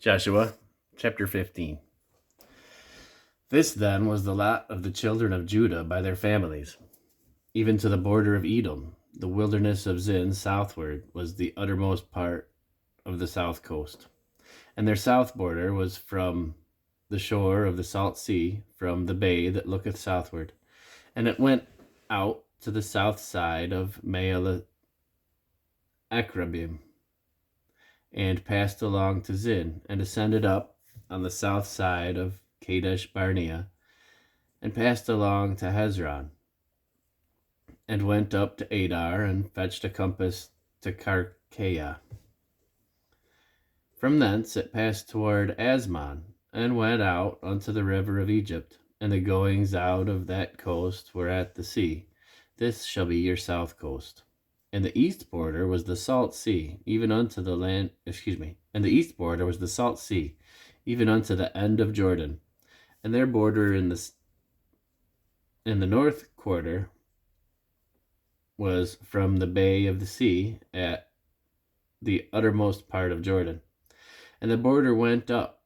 Joshua chapter 15. This then was the lot of the children of Judah by their families, even to the border of Edom. The wilderness of Zin southward was the uttermost part of the south coast. And their south border was from the shore of the salt sea, from the bay that looketh southward. And it went out to the south side of Maale Akrabim, and passed along to Zin, and ascended up on the south side of Kadesh Barnea, and passed along to Hezron, and went up to Adar, and fetched a compass to Karkea. From thence it passed toward Asmon, and went out unto the river of Egypt, and the goings out of that coast were at the sea. This shall be your south coast. And the east border was the salt sea, even unto the land, and the east border was the salt sea, even unto the end of Jordan. And their border in the north quarter was from the bay of the sea at the uttermost part of Jordan. And the border went up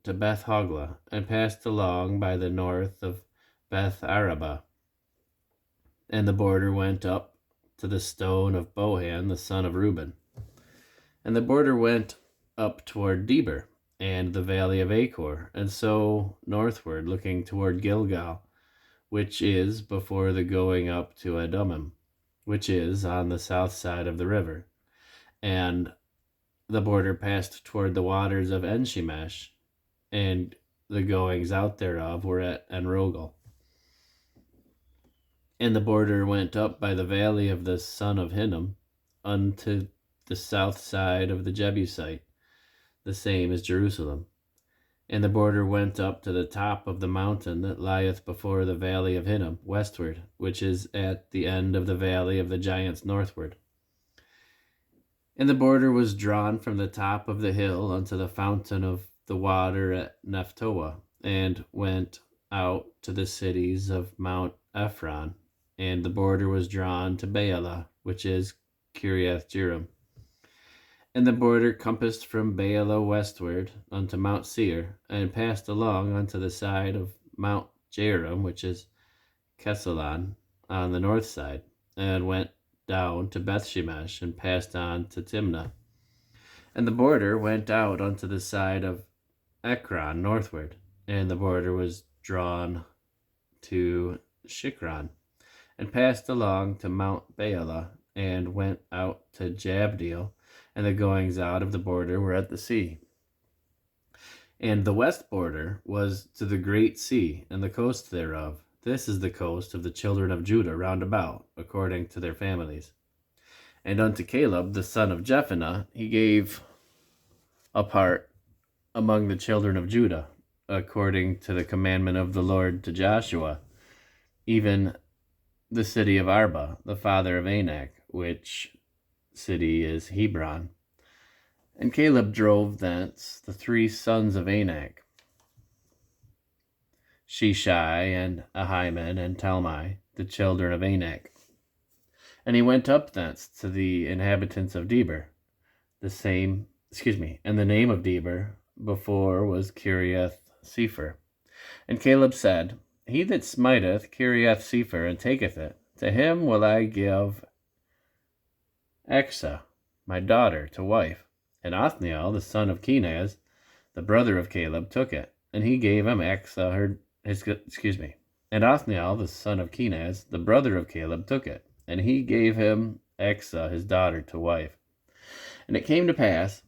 to Beth Hoglah, and passed along by the north of Beth Arabah. And the border went up to the stone of Bohan, the son of Reuben. And the border went up toward Debir, and the valley of Achor, and so northward, looking toward Gilgal, which is before the going up to Adumim, which is on the south side of the river. And the border passed toward the waters of Enshemesh, and the goings out thereof were at Enrogel. And the border went up by the valley of the son of Hinnom unto the south side of the Jebusite, the same as Jerusalem. And the border went up to the top of the mountain that lieth before the valley of Hinnom westward, which is at the end of the valley of the giants northward. And the border was drawn from the top of the hill unto the fountain of the water at Nephtoah, and went out to the cities of Mount Ephron. And the border was drawn to Baalah, which is Kiriath Jearim. And the border compassed from Baalah westward unto Mount Seir, and passed along unto the side of Mount Jearim, which is Kesalon, on the north side, and went down to Bethshemesh, and passed on to Timnah. And the border went out unto the side of Ekron northward, and the border was drawn to Shikron, and passed along to Mount Baalah, and went out to Jabneel, and the goings out of the border were at the sea. And the west border was to the great sea, and the coast thereof. This is the coast of the children of Judah round about, according to their families. And unto Caleb the son of Jephunneh he gave a part among the children of Judah, according to the commandment of the Lord to Joshua, even the city of Arba, the father of Anak, which city is Hebron. And Caleb drove thence the 3 sons of Anak, Sheshai, and Ahiman, and Talmai, the children of Anak. And he went up thence to the inhabitants of Debir, and the name of Debir before was Kiriath Sepher. And Caleb said, He that smiteth Kiriath Sepher and taketh it, to him will I give Exah, my daughter, to wife. And Othniel, the son of Kenaz, the brother of Caleb, took it, and he gave him Exah And Othniel, the son of Kenaz, the brother of Caleb, took it, and he gave him Exah his daughter to wife. And it came to pass,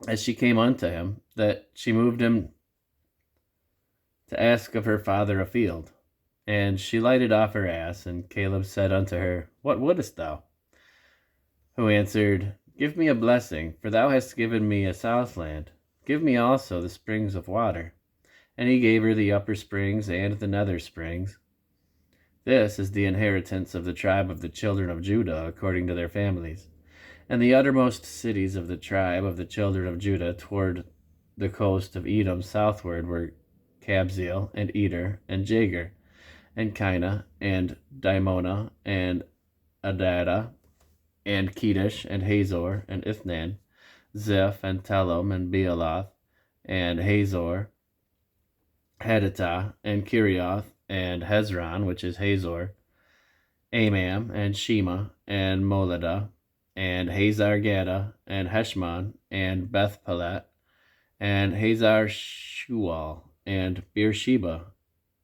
as she came unto him, that she moved him to ask of her father a field. And she lighted off her ass, and Caleb said unto her, What wouldest thou? Who answered, Give me a blessing, for thou hast given me a southland. Give me also the springs of water. And he gave her the upper springs and the nether springs. This is the inheritance of the tribe of the children of Judah, according to their families. And the uttermost cities of the tribe of the children of Judah toward the coast of Edom southward were Kabzeel, and Eder, and Jagur, and Kinah, and Dimonah, and Adadah, and Kedesh, and Hazor, and Ithnan, Ziph, and Telem, and Bealoth, and Hazor, Haditah, and Kirioth, and Hezron, which is Hazor, Amam, and Shema, and Moladah, and Hazar Gaddah, and Heshmon, and Beth Pelet, and Hazar Shual, and Beersheba,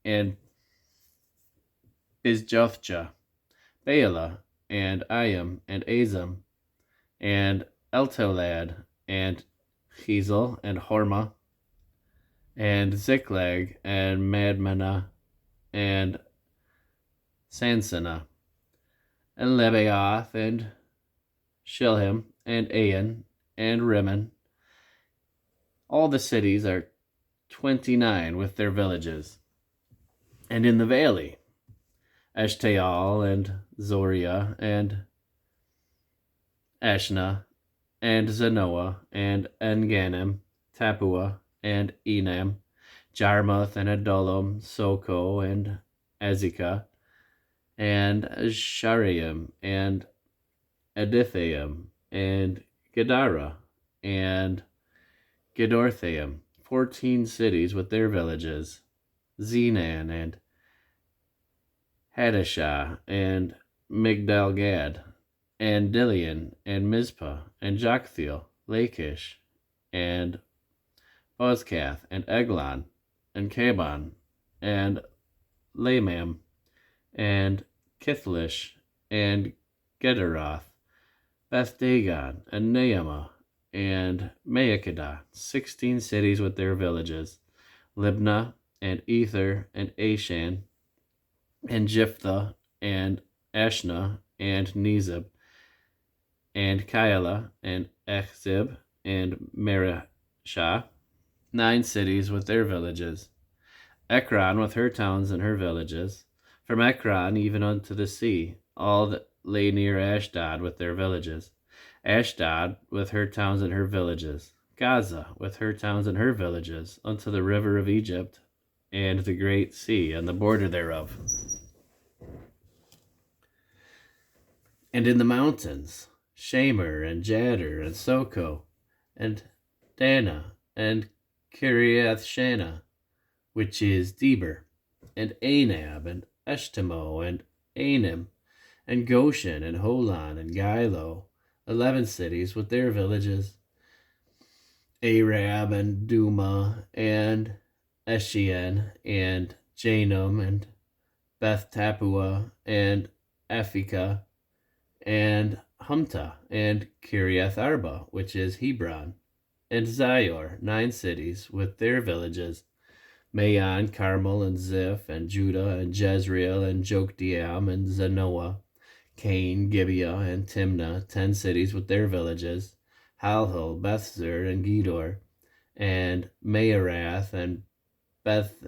and Bizjothjah, Baalah, and Ayam, and Azam, and Eltolad, and Chezel, and Hormah, and Ziklag, and Madmanah, and Sansannah, and Lebaoth, and Shilhim, and Ain, and Rimmon. All the cities are 29 with their villages. And in the valley, Eshtaol, and Zoriah, and Ashna, and Zanoah, and Enganim, Tapua, and Enam, Jarmuth, and Adullam, Soko, and Azekah, and Sharaim, and Adithaim, and Gedara, and Gedorthaim, 14 cities with their villages, Zenan, and Hadashah, and Migdal-gad, and Dilian, and Mizpah, and Joktheel, Lachish, and Bozkath, and Eglon, and Caban, and Lamam, and Kithlish, and Gederoth, Beth-dagon, and Naamah, and Maakedah, 16 cities with their villages, Libnah, and Ether, and Ashan, and Jephthah, and Ashna, and Nezib, and Keilah, and Echzib, and Mareshah, 9 cities with their villages, Ekron with her towns and her villages, from Ekron even unto the sea, all that lay near Ashdod with their villages, Ashdod with her towns and her villages, Gaza with her towns and her villages, unto the river of Egypt, and the great sea, and the border thereof. And in the mountains, Shamer, and Jadder, and Soko, and Dana, and Kiriath Shana, which is Deber, and Anab, and Eshtemo, and Anim, and Goshen, and Holon, and Gilo, 11 cities with their villages, Arab, and Duma, and Eshian, and Janum, and Beth Tapua, and Aphekah, and Humta, and Kiriath Arba, which is Hebron, and Zior, 9 cities with their villages, Maon, Carmel, and Ziph, and Judah, and Jezreel, and Jokdeam, and Zanoah, Cain, Gibeah, and Timnah, 10 cities with their villages, Halhul, Bethzer, and Gedor, and Maarath, and Beth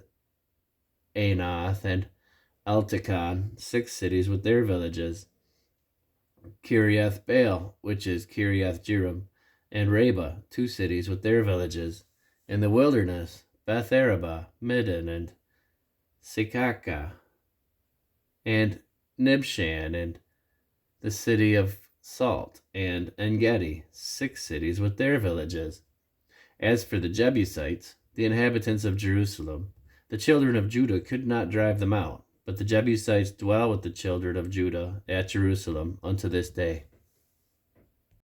Anath, and Eltekon, 6 cities with their villages, Kiriath Baal, which is Kiriath Jearim, and Reba, 2 cities with their villages. In the wilderness, Beth Araba, Middin, and Sekaka, and Nibshan, and the city of Salt, and Engedi, 6 cities with their villages. As for the Jebusites, the inhabitants of Jerusalem, the children of Judah could not drive them out, but the Jebusites dwell with the children of Judah at Jerusalem unto this day.